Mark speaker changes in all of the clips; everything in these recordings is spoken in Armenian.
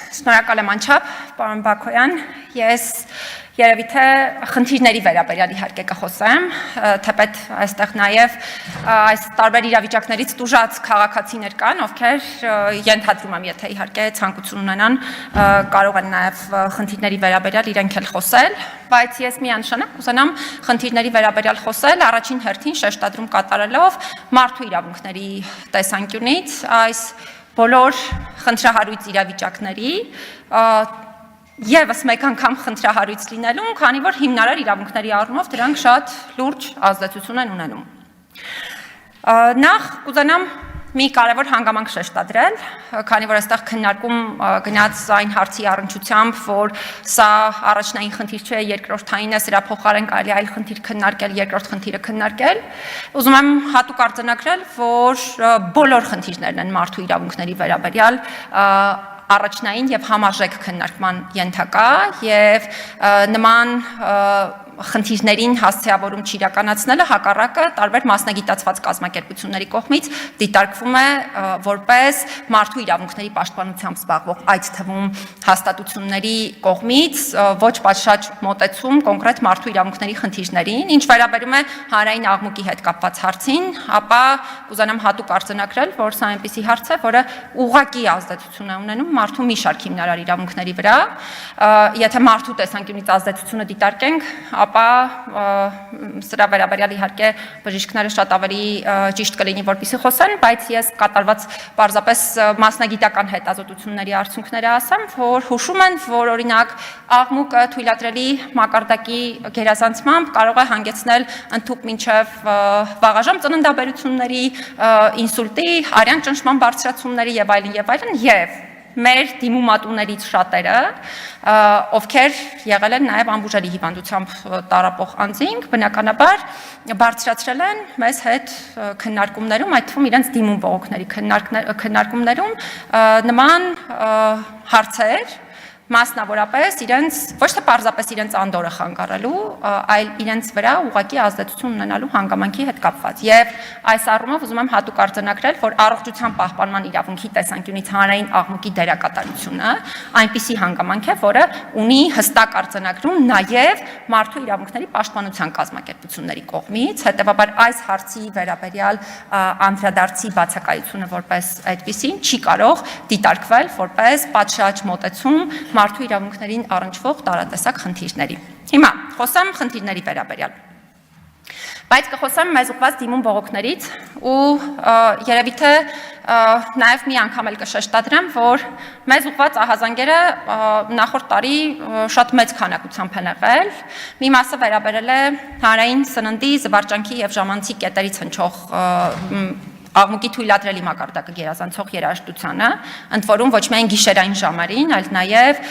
Speaker 1: Շնորհակալ եմ անչափ, պարոն Բաքոյան, ես երևի թե խնդիրների վերաբերյալ իհարկե կխոսեմ, թեպետ այստեղ նաև այս տարբեր իրավիճակներից տուժած քաղաքացիներ կան, ովքեր ենթադրում եմ, եթե իհարկե ցանկություն ունենան, կարող են նաև խնդիրների վերաբերյալ իրենք էլ խոսել, բայց ես միանշանակ կուզենամ խնդիրների վերաբերյալ խոսել, առաջին հերթին շեշտադրում կատարելով մարդու իրավունքների տեսանկյունից այս բոլոր խնդրահարույց իրավիճակների Եվս մեկ անգամ խնդրահարույց լինելուն, քանի որ հիմնարար իրավունքների առումով դրանք շատ լուրջ ազդեցություն են ունենում։ Նախ կուզենամ մի կարևոր հանգամանք շեշտադրել, քանի որ այստեղ քննարկում գնաց այն հարցի առնչությամբ, որ սա առաջնային խնդիր չէ, երկրորդային է, սրա փոխարեն կարելի այլ խնդիր քննարկել, երկրորդ խնդիրը քննարկել։ Ուզում եմ հատուկ արձանագրել, որ բոլոր խնդիրներն են մարդու իրավունքների վերաբերյալ առաջնային եւ համարժեք քննարկման ենթակա եւ նման խնդիրներին հասցեավորում չիրականացնելը հակառակը տարբեր մասնագիտացված կազմակերպությունների կողմից դիտարկվում է որպես մարդու իրավունքների պաշտպանությամբ զբաղվող այդ թվում հաստատությունների կողմից ոչ պատշաճ մոտեցում կոնկրետ մարդու իրավունքների խնդիրներին, ինչ վերաբերում է հանրային աղմուկի հետ կապված հարցին, ապա կուզենամ հատուկ արձանագրել, որ սա այնպիսի հարց է, որը ուղղակի ազդեցություն է ունենում մարդու մի շարք հիմնարար իրավունքների վրա, եթե մարդու տեսանկյունից ազդեցությունը դիտարկենք, ապա սրա վերաբերյալ իհարկե բժիշկները շատ ավելի ճիշտ կլինի որպեսզի խոսեն, բայց ես կատարված պարզապես մասնագիտական հետազոտությունների արդյունքները ասեմ, որ հուշում են, որ օրինակ աղմուկը թույլատրելի մակարդակի գերազանցմամբ կարող է հանգեցնել ընդհուպ մինչև վաղաժամ ծննդաբերությունների, ինսուլտի, արյան ճնշման բարձրացումների եւ այլն եւ մեր դիմումատուներից շատերը, ովքեր եղել են նաև անբուժելի հիվանդությամբ տառապող անձինք, բնականաբար բարձրացրել են մեզ հետ քննարկումներում, այդ թվում իրենց դիմում բողոքների քննարկումներում նման հարցեր, մասնավորապես իրենց ոչ թե պարզապես իրենց անդորը խանգարելու, այլ իրենց վրա ուղղակի ազդեցություն ունենալու հանգամանքի հետ կապված։ Եվ այս առումով ուզում եմ հատուկ արձանագրել, որ առողջության պահպանման իրավունքի տեսանկյունից հանրային աղմուկի դերակատարությունը այնպիսի հանգամանք է, որը ունի հստակ արձանագրում նաև մարդու իրավունքների պաշտպանության կազմակերպությունների կողմից, հետևաբար այս հարցի վերաբերյալ անդրադարձի բացակայությունը որպես այդպիսին չի կարող դիտարկվել որպես պատշաճ մոտեցում մարդու իրավունքներին առնչվող տարատեսակ խնդիրների։ Հիմա խոսեմ խնդիրների վերաբերյալ։ Բայց կխոսեմ մեզ ուղղված դիմում բողոքներից ու երևի թե նաև մի անգամ էլ կշեշտադրեմ, որ մեզ ուղղված ահազանգերը նախորդ տարի շատ մեծ քանակությամբ են եղել։ Մի մասը վերաբերել է հանրային սննդի, զվարճանքի եւ ժամանցի կետերից հնչող աղմուկի թույլատրելի մակարդակը գերազանցող երաժշտությանը, ընդ որում ոչ միայն գիշերային ժամերին, այլ նաև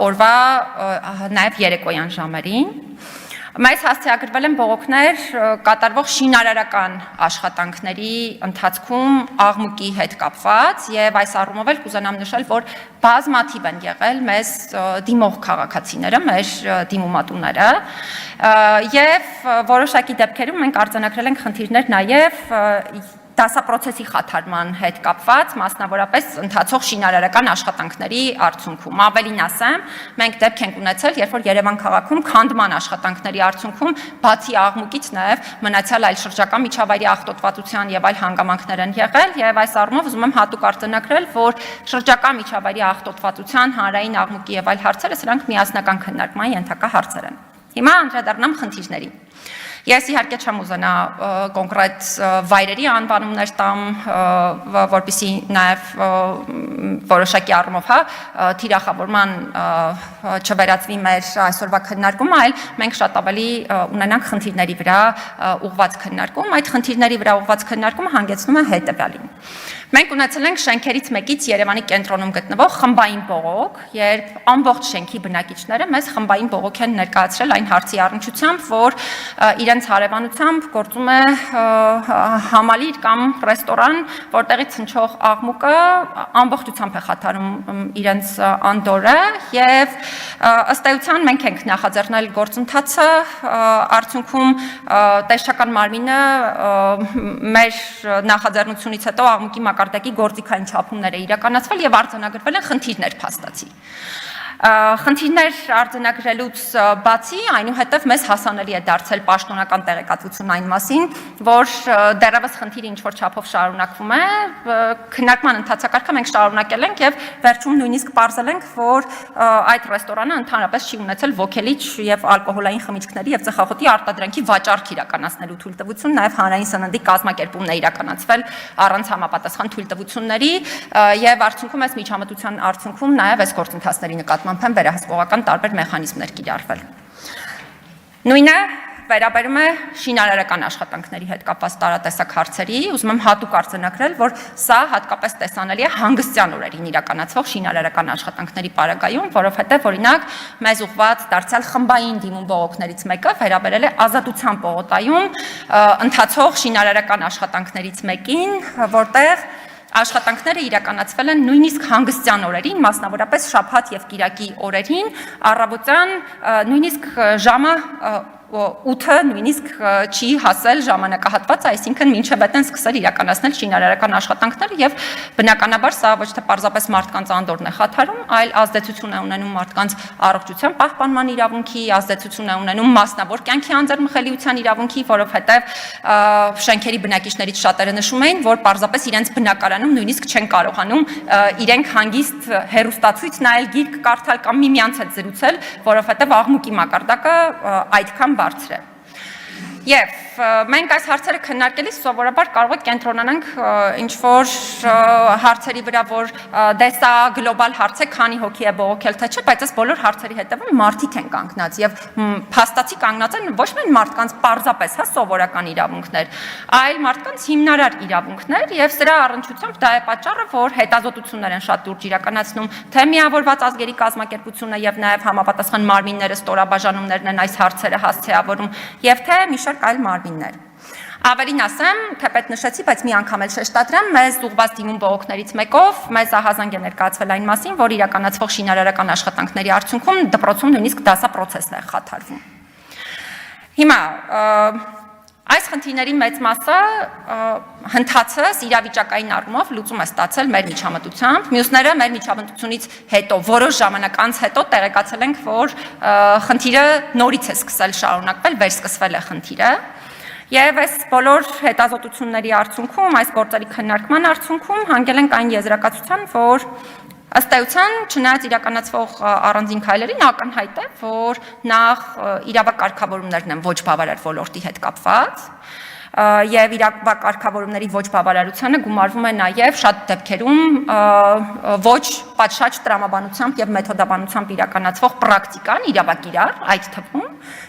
Speaker 1: օրվա նաև երեկոյան ժամերին։ Մեզ հասցեագրվել են բողոքներ կատարվող շինարարական աշխատանքների ընթացքում աղմուկի հետ կապված եւ այս առումով էլ կուզենամ նշել, որ բազմաթիվ են եղել մեզ դիմող քաղաքացիները, մեր դիմումատուները եւ որոշակի դեպքերում մենք արձանագրել ենք խնդիրներ նաեւ դասապրոցեսի խաթարման հետ կապված, մասնավորապես ընթացող շինարարական աշխատանքների արդյունքում։ Ավելին ասեմ, մենք դեպք ենք ունեցել, երբ որ Երևան քաղաքում քանդման աշխատանքների արդյունքում բացի աղմուկից նաև մնացյալ այլ շրջակա միջավայրի աղտոտվածության եւ այլ հանգամանքներ են եղել, եւ այս առումով ուզում եմ հատուկ արձանագրել, որ շրջակա միջավայրի աղտոտվածության, հանրային աղմուկի եւ այլ հարցերը սրանք միասնական քննարկման ենթակա հարցեր են։ Հիմա անդրադառնամ խնդիրներին։ Ես իհարկե չեմ ուզենա կոնկրետ վայրերի անվանումներ տամ, որպեսզի նաև որոշակի առումով թիրախավորման չվերածվի մեր այսօրվա քննարկումը, այլ մենք շատ ավելի ունենանք խնդիրների վրա ուղղված քննարկում, այդ խնդիրների վրա ուղղված քննարկումը հանգեցնում է հետևյալին։ Մենք ունեցել ենք շենքերից մեկից Երևանի կենտրոնում գտնվող խմբային բողոք, երբ ամբողջ շենքի բնակիչները մեզ խմբային բողոք են ներկայացրել այն հարցի առնչությամբ, որ իրենց հարևանությամբ գործում է համալիր կամ ռեստորան, որտեղից հնչող աղմուկը ամբողջությամբ է խաթարում իրենց անդորը եւ ըստ էության մենք ենք նախաձեռնել գործընթացը, արդյունքում տեսչական մարմինը մեր նախաձեռնությունից հետո աղմուկի մակարդակի գործիքային չափումներ է իրականացվել եւ արձանագրվել են խնդիրներ փաստացի։ Խնդիրներ արձանագրելուց բացի այնուհետև մեզ հասանելի է դարձել պաշտոնական տեղեկատվություն այն մասին, որ դեռևս խնդիրը ինչ-որ չափով շարունակվում է, քննարկման ընթացակարգը մենք շարունակել ենք եւ վերջում նույնիսկ պարզել ենք, որ այդ ռեստորանը ընդհանրապես չի ունեցել ոգելիչ եւ ալկոհոլային խմիչքների եւ ծխախոտի արտադրանքի վաճառք իրականացնելու թույլտվություն, նաեւ հանրային սննդի կազմակերպումն է իրականացվել առանց համապատասխան թույլտվությունների եւ արդյունքում այս միջամտության արդյունքում նաեւ այս գործընթացների նկատմամբ են վերահսկողական տարբեր մեխանիզմներ կիրառվել։ Նույնը վերաբերում է շինարարական աշխատանքների հետ կապված տարատեսակ հարցերի, ուզում եմ հատուկ արձանագրել, որ սա հատկապես տեսանելի է հանգստյան օրերին իրականացվող շինարարական աշխատանքների պարագայում, որովհետև օրինակ մեզ ուղված դարձյալ խմբային դիմում բողոքներից մեկը վերաբերել է Ազատության պողոտայում ընթացող շինարարական աշխատանքներից մեկին, որտեղ աշխատանքները իրականացվել են նույնիսկ հանգստյան օրերին, մասնավորապես շաբաթ եւ կիրակի օրերին, առավոտյան նույնիսկ ժամը 8-ը նույնիսկ չի հասել ժամանակահատվածը, այսինքն մինչև այդ են սկսել իրականացնել շինարարական աշխատանքները եւ բնականաբար սա ոչ թե պարզապես մարդկանց անդորն է խաթարում, այլ ազդեցություն է ունենում մարդկանց առողջության պահպանման իրավունքի, ազդեցություն է ունենում մասնավոր կյանքի անձեռնմխելիության իրավունքի, որովհետեւ շենքերի բնակիչներից շատերը նշում էին, որ պարզապես իրենց բնակարանում նույնիսկ չեն կարողանում իրենք հանգիստ հեռուստացույց նայել, գիրք կարդալ կամ միմյանց հետ զրուցել, որովհետեւ աղմուկի մակարդակը այդքան բարձր է։ Եվ մենք այս հարցերը քննարկելիս սովորաբար կարող ենք կենտրոնանանք ինչ-որ հարցերի վրա, որ դե սա գլոբալ հարց է, քանի հոգի է բողոքել թե չէ, բայց այս բոլոր հարցերի հետևում մարդիկ են կանգնած եւ փաստացի կանգնած են ոչ միայն մարդկանց պարզապես, հա, սովորական իրավունքներ, այլ մարդկանց հիմնարար իրավունքներ եւ սրա առնչությամբ դա է պատճառը, որ հետազոտություններ են շատ լուրջ իրականացնում թե միավորված ազգերի կազմակերպությունը եւ նաեւ համապատասխան մարմինները ստորաբաժանումներն են այս հարցերը հասցեավորում եւ թե մի շարք այլ մարմիններ։ Ավելին ասեմ, թեպետ նշեցի, բայց մի անգամ էլ շեշտադրեմ, մեզ ուղղված դիմում բողոքներից մեկով մեզ ահազանգ է ներկայացվել այն մասին, որ իրականացվող շինարարական աշխատանքների արդյունքում դպրոցում նույնիսկ դասապրոցեսն է խաթարվում։ Հիմա այս խնդիրների մեծ մասը հնդածս իրավիճակային առումով լուծում է ստացել մեր միջամտությամբ, մյուսները մեր միջամտությունից հետո, որոշ ժամանակ անց հետո տեղեկացել ենք, որ խնդիրը նորից է սկսել շարունակվել, վերսկսվել է խնդիրը, եւ այս բոլոր հետազոտությունների արդյունքում, այս գործերի քննարկման արդյունքում հանգել ենք այն եզրակացության, որ ըստ էության, չնայած իրականացվող առանձին քայլերին ակնհայտ է, որ նախ իրավակարգավորումներն են ոչ բավարար ոլորտի հետ կապված, եւ իրավակարգավորումների ոչ բավարարությանը գումարվում է նաեւ շատ դեպքերում ոչ պատշաճ տրամաբանությամբ եւ մեթոդաբանությամբ իրականացվող պրակտիկան, իրավակիրառ այդ թվում,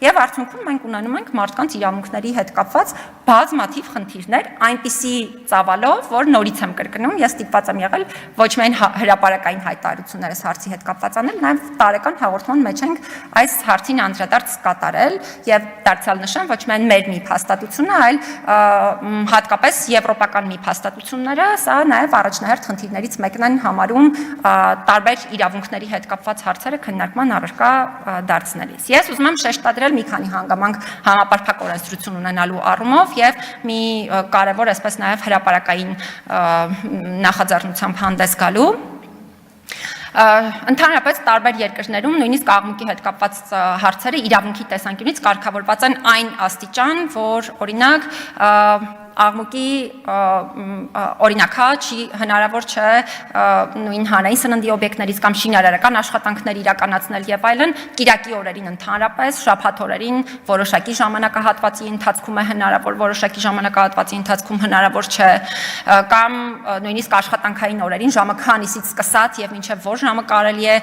Speaker 1: եւ արդյունքում մենք ունենում ենք մարդկանց իրավունքների հետ կապված բազմաթիվ խնդիրներ, այնպիսի ծավալով, որ նորից եմ կրկնում, ես ստիպված եմ եղել ոչ միայն հրապարակային հայտարարություններ այս հարցի հետ կապված անել, նաեւ տարեկան հաղորդման մեջ ենք այս հարցին անդրադարձ կատարել եւ դարձյալ նշեմ, ոչ միայն մեր մի հաստատությունը, այլ հատկապես եվրոպական մի հաստատությունները, սա նաեւ առաջնահերթ խնդիրներից մեկն են համարում տարբեր իրավունքների հետ կապված հարցերը քննարկման առարկա դարձնելիս։ Ես ուզում եմ շեշտադրել մի քանի հանգամանք համապարփակ օրենսդրություն ունենալու առումով եւ մի կարեւոր, այսպես նաեւ հրապարակային նախաձեռնությամբ հանդես գալու։ Ընդհանրապես տարբեր երկրներում նույնիսկ աղմուկի հետ կապված հարցերը իրավունքի տեսանկյունից կարգավորված են այն աստիճան, որ օրինակ աղմուկի օրինակ չի հնարավոր չէ նույն հանրային սննդի օբյեկտներից կամ շինարարական աշխատանքներ իրականացնել եւ այլն կիրակի օրերին ընդհանրապես շաբաթ օրերին որոշակի ժամանակահատվածի ընթացքում է հնարավոր, որոշակի ժամանակահատվածի ընթացքում հնարավոր չէ կամ նույնիսկ աշխատանքային օրերին ժամը քանիսից սկսած եւ մինչեւ որ ժամը կարելի է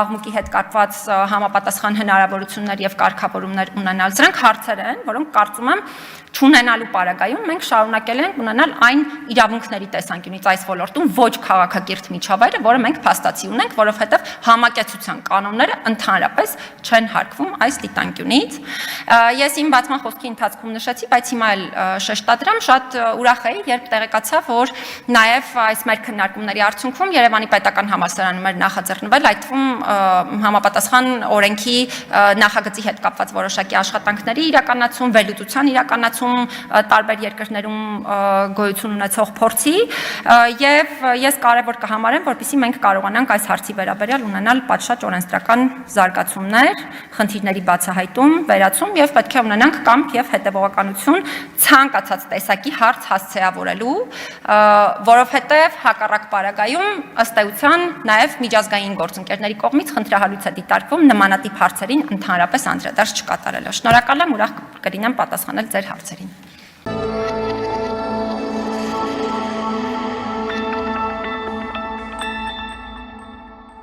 Speaker 1: աղմուկի հետ կապված համապատասխան հնարավորություններ եւ կարգավորումներ ունենալ։ Սրանք հարցեր են, որոնք կարծում եմ չունենալու պարագայում մենք շարունակել ենք ունենալ այն իրավունքների տեսանկյունից այս ոլորտում ոչ քաղաքակիրթ միջավայրը, որը մենք փաստացի ունենք, որովհետև համակեցության կանոնները ընդհանրապես չեն հարգվում այս դիտանկյունից։ Ես իմ բացման խոսքի ընթացքում նշեցի, բայց հիմա էլ շեշտադրեմ, շատ ուրախ էի, երբ տեղեկացա, որ նաև այս մեր քննարկումների արդյունքում Երևանի պետական համալսարանում էր նախաձեռնվել, այդ թվում համապատասխան օրենքի նախագծի հետ կապված որոշակի աշխատանքների իրականացում, վերլուծության իրականացում, տարբեր երկրներում գոյություն ունեցող փորձի եւ ես կարեւոր կհամարեմ, որպեսզի մենք կարողանանք այս հարցի վերաբերյալ ունենալ պատշաճ օրենսդրական զարգացումներ, խնդիրների բացահայտում, վերացում եւ պետք է ունենանք կամք եւ հետեւողականություն ցանկացած տեսակի հարց հասցեավորելու, որովհետեւ հակառակ պարագայում ըստ էության նաեւ միջազգային գործընկերների կողմից խնդրահարույց է դիտարկվում նմանատիպ հարցերին ընդհանրապես անդրադարձ չկատարելը։ Շնորհակալ եմ, ուրախ կլինեմ պատասխանել ձեր հարցերին։